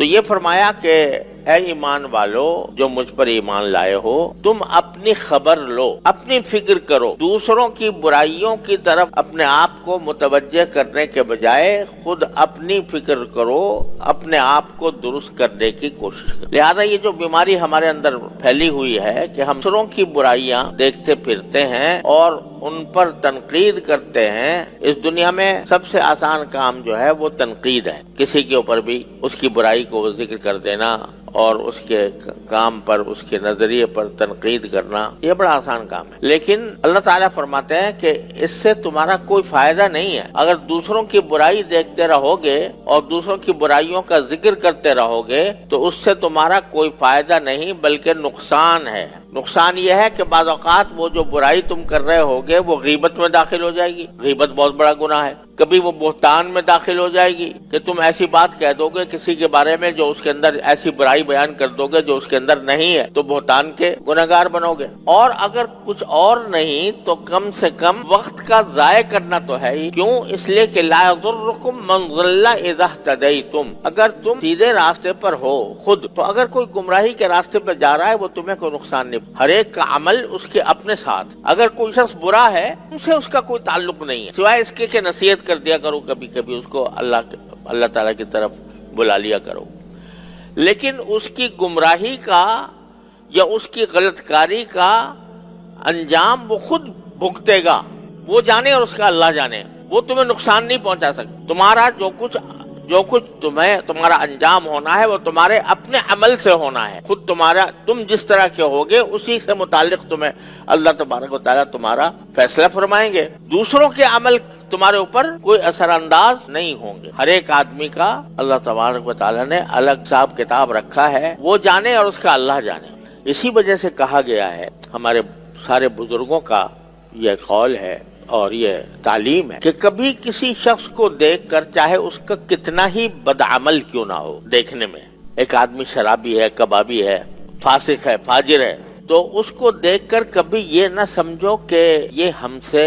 تو یہ فرمایا کہ اے ایمان والو جو مجھ پر ایمان لائے ہو، تم اپنی خبر لو، اپنی فکر کرو، دوسروں کی برائیوں کی طرف اپنے آپ کو متوجہ کرنے کے بجائے خود اپنی فکر کرو، اپنے آپ کو درست کرنے کی کوشش کرو۔ لہذا یہ جو بیماری ہمارے اندر پھیلی ہوئی ہے کہ ہم دوسروں کی برائیاں دیکھتے پھرتے ہیں اور ان پر تنقید کرتے ہیں، اس دنیا میں سب سے آسان کام جو ہے وہ تنقید ہے۔ کسی کے اوپر بھی اس کی برائی کو ذکر کر دینا اور اس کے کام پر، اس کے نظریے پر تنقید کرنا، یہ بڑا آسان کام ہے۔ لیکن اللہ تعالیٰ فرماتے ہیں کہ اس سے تمہارا کوئی فائدہ نہیں ہے۔ اگر دوسروں کی برائی دیکھتے رہو گے اور دوسروں کی برائیوں کا ذکر کرتے رہو گے تو اس سے تمہارا کوئی فائدہ نہیں بلکہ نقصان ہے۔ نقصان یہ ہے کہ بعض اوقات وہ جو برائی تم کر رہے ہوگے وہ غیبت میں داخل ہو جائے گی۔ غیبت بہت بڑا گناہ ہے۔ کبھی وہ بہتان میں داخل ہو جائے گی کہ تم ایسی بات کہہ دو گے کسی کے بارے میں جو اس کے اندر، ایسی برائی بیان کر دو گے جو اس کے اندر نہیں ہے، تو بہتان کے گنہگار بنو گے۔ اور اگر کچھ اور نہیں تو کم سے کم وقت کا ضائع کرنا تو ہے ہی۔ کیوں؟ اس لیے کہ لا یضرکم من ضل اذا اہتدیتم، اگر تم سیدھے راستے پر ہو خود، تو اگر کوئی گمراہی کے راستے پر جا رہا ہے وہ تمہیں کوئی نقصان نہیں۔ ہر ایک کا عمل اس کے اپنے ساتھ۔ اگر کوئی شخص برا ہے ان سے اس کا کوئی تعلق نہیں ہے سوائے اس کے کہ نصیحت کر دیا کرو، کبھی کبھی اس کو اللہ تعالیٰ کی طرف بلا لیا کرو، لیکن اس کی گمراہی کا یا اس کی غلط کاری کا انجام وہ خود بھگتے گا، وہ جانے اور اس کا اللہ جانے۔ وہ تمہیں نقصان نہیں پہنچا سکتا۔ تمہارا جو کچھ تمہارا انجام ہونا ہے وہ تمہارے اپنے عمل سے ہونا ہے۔ خود تم جس طرح کے ہوگے اسی سے متعلق تمہیں اللہ تبارک و تعالیٰ تمہارا فیصلہ فرمائیں گے۔ دوسروں کے عمل تمہارے اوپر کوئی اثر انداز نہیں ہوں گے۔ ہر ایک آدمی کا اللہ تبارک و تعالیٰ نے الگ حساب کتاب رکھا ہے، وہ جانے اور اس کا اللہ جانے۔ اسی وجہ سے کہا گیا ہے، ہمارے سارے بزرگوں کا یہ قول ہے اور یہ تعلیم ہے کہ کبھی کسی شخص کو دیکھ کر، چاہے اس کا کتنا ہی بدعمل کیوں نہ ہو، دیکھنے میں ایک آدمی شرابی ہے، کبابی ہے، فاسق ہے، فاجر ہے، تو اس کو دیکھ کر کبھی یہ نہ سمجھو کہ یہ ہم سے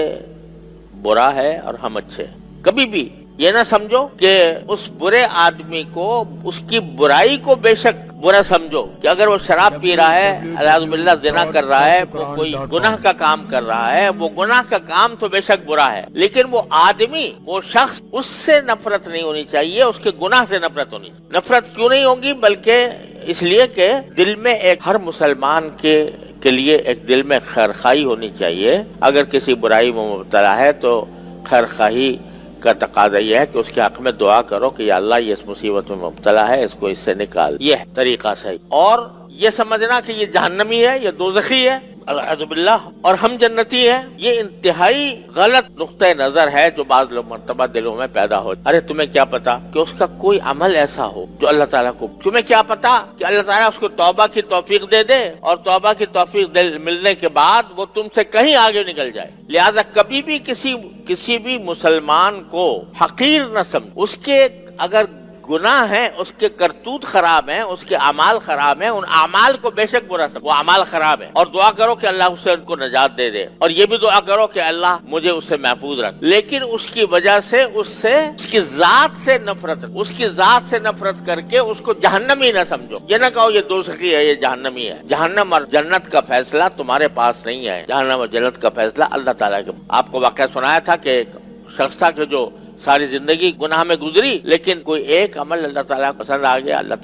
برا ہے اور ہم اچھے۔ کبھی بھی یہ نہ سمجھو کہ اس برے آدمی کو، اس کی برائی کو بے شک برا سمجھو کہ اگر وہ شراب پی رہا ہے، اعوذ باللہ زنا کر رہا ہے، وہ کوئی گناہ کا کام کر رہا ہے، وہ گناہ کا کام تو بے شک برا ہے، لیکن وہ آدمی، وہ شخص، اس سے نفرت نہیں ہونی چاہیے، اس کے گناہ سے نفرت ہونی چاہیے۔ نفرت کیوں نہیں ہوگی؟ بلکہ اس لیے کہ دل میں ایک، ہر مسلمان کے لیے ایک دل میں خیرخواہی ہونی چاہیے۔ اگر کسی برائی میں مبتلا ہے تو خیرخواہی کا تقاضا یہ ہے کہ اس کے حق میں دعا کرو کہ یا اللہ یہ اس مصیبت میں مبتلا ہے، اس کو اس سے نکال۔ یہ طریقہ صحیح۔ اور یہ سمجھنا کہ یہ جہنمی ہے، یہ دوزخی ہے، اعوذ باللہ، اور ہم جنتی ہیں، یہ انتہائی غلط نقطہ نظر ہے جو بعض لوگ مرتبہ دلوں میں پیدا ہو۔ ارے تمہیں کیا پتا کہ اس کا کوئی عمل ایسا ہو جو اللہ تعالیٰ کو، تمہیں کیا پتا کہ اللہ تعالیٰ اس کو توبہ کی توفیق دے دے اور توبہ کی توفیق ملنے کے بعد وہ تم سے کہیں آگے نکل جائے۔ لہذا کبھی بھی کسی بھی مسلمان کو حقیر نہ سمجھ۔ اس کے اگر گناہ ہیں، اس کے کرتوت خراب ہیں، اس کے اعمال خراب ہیں، ان اعمال کو بے شک برا سمجھو، وہ اعمال خراب ہیں، اور دعا کرو کہ اللہ اس سے ان کو نجات دے دے، اور یہ بھی دعا کرو کہ اللہ مجھے اس سے محفوظ رکھ۔ لیکن اس کی وجہ سے اس کی ذات سے نفرت، اس کی ذات سے نفرت کر کے اس کو جہنمی نہ سمجھو۔ یہ نہ کہو یہ دوزخی ہے، یہ جہنمی ہے۔ جہنم اور جنت کا فیصلہ تمہارے پاس نہیں ہے، جہنم اور جنت کا فیصلہ اللہ تعالیٰ کے۔ آپ کو واقعہ سنایا تھا کہ ایک شخص تھا کہ جو ساری زندگی گناہ میں گزری، لیکن کوئی ایک عمل اللہ تعالیٰ کو پسند آ گیا، اللہ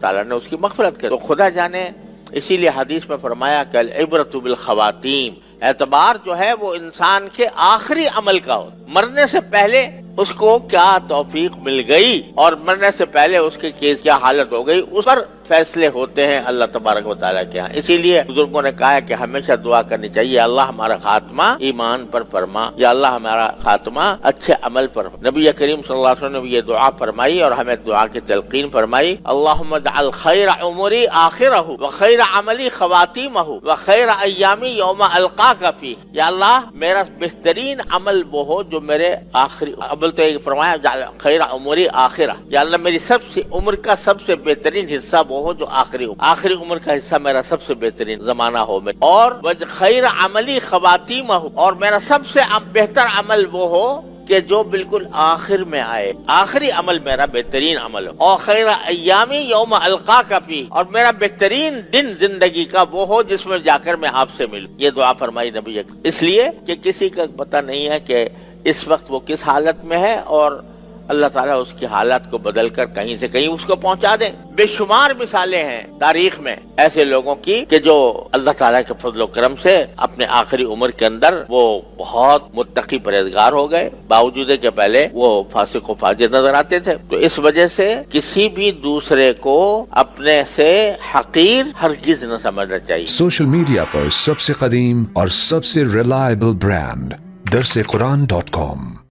تعالیٰ نے اس کی مغفرت کی۔ تو خدا جانے، اسی لیے حدیث میں فرمایا کہ العبرۃ بالخواتیم، اعتبار جو ہے وہ انسان کے آخری عمل کا ہو، مرنے سے پہلے اس کو کیا توفیق مل گئی اور مرنے سے پہلے اس کے کیس کیا حالت ہو گئی، اس پر فیصلے ہوتے ہیں اللہ تبارک و تعالیٰ کے ہاں۔ اسی لیے بزرگوں نے کہا ہے کہ ہمیشہ دعا کرنی چاہیے، اللہ ہمارا خاتمہ ایمان پر فرما، یا اللہ ہمارا خاتمہ اچھے عمل پر۔ نبی کریم صلی اللہ علیہ وسلم نے یہ دعا فرمائی اور ہمیں دعا کی تلقین فرمائی، اللہم اجعل خیر عمری آخرہ وخیر عملی خواتیمہ وخیر ایامی یوم القاک فیہ، یا اللہ میرا بہترین عمل وہ ہو جو میرے آخری عمل، تو یہ فرمایا خیر عمری آخرہ، یا اللہ میری سب سے عمر کا سب سے بہترین حصہ وہ ہو جو آخری عمر کا حصہ میرا سب سے بہترین زمانہ ہو، اور خیر عملی خواتیمہ، اور میرا سب سے بہتر عمل وہ ہو کہ جو بالکل آخر میں آئے، آخری عمل میرا بہترین عمل ہو، اور خیر ایامی یوم القاک فیہ، اور میرا بہترین دن زندگی کا وہ ہو جس میں جا کر میں آپ سے ملوں. یہ دعا فرمائی نبی اکرم، اس لیے کہ کسی کا پتہ نہیں ہے کہ اس وقت وہ کس حالت میں ہے، اور اللہ تعالیٰ اس کی حالات کو بدل کر کہیں سے کہیں اس کو پہنچا دیں. بے شمار مثالیں ہیں تاریخ میں ایسے لوگوں کی کہ جو اللہ تعالیٰ کے فضل و کرم سے اپنے آخری عمر کے اندر وہ بہت متقی پرہیزگار ہو گئے، باوجود کہ پہلے وہ فاسق و فاجر نظر آتے تھے. تو اس وجہ سے کسی بھی دوسرے کو اپنے سے حقیر ہرگز نہ سمجھنا چاہیے. سوشل میڈیا پر سب سے قدیم اور سب سے ریلائبل برانڈ درسقرآن.com